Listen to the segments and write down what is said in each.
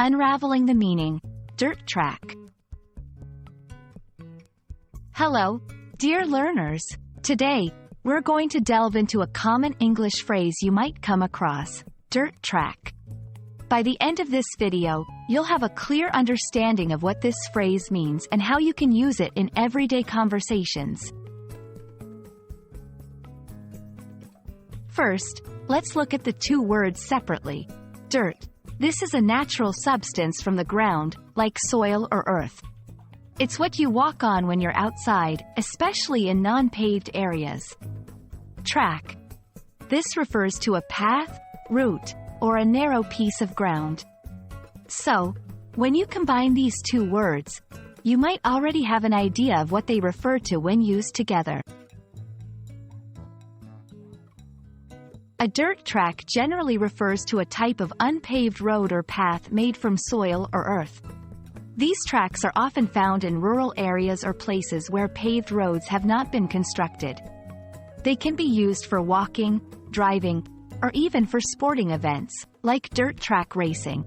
Unraveling the Meaning, Dirt Track. Hello, dear learners. Today, we're going to delve into a common English phrase you might come across, dirt track. By the end of this video, you'll have a clear understanding of what this phrase means and how you can use it in everyday conversations. First, let's look at the two words separately. Dirt. This is a natural substance from the ground, like soil or earth. It's what you walk on when you're outside, especially in non-paved areas. Track. This refers to a path, route, or a narrow piece of ground. So, when you combine these two words, you might already have an idea of what they refer to when used together. A dirt track generally refers to a type of unpaved road or path made from soil or earth. These tracks are often found in rural areas or places where paved roads have not been constructed. They can be used for walking, driving, or even for sporting events, like dirt track racing.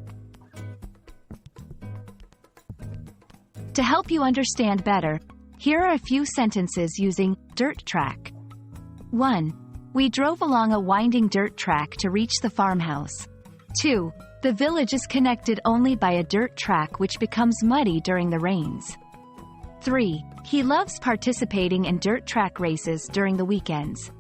To help you understand better, here are a few sentences using dirt track. 1. We drove along a winding dirt track to reach the farmhouse. 2. The village is connected only by a dirt track which becomes muddy during the rains. 3. He loves participating in dirt track races during the weekends.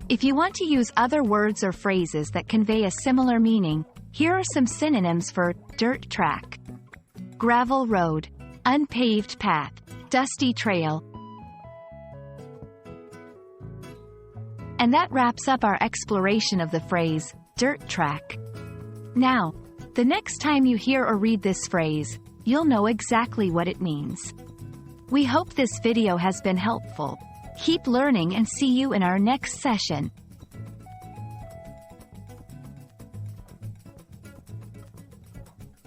If you want to use other words or phrases that convey a similar meaning, here are some synonyms for dirt track. Gravel road, unpaved path, dusty trail. And that wraps up our exploration of the phrase, dirt track. Now, the next time you hear or read this phrase, you'll know exactly what it means. We hope this video has been helpful. Keep learning and see you in our next session.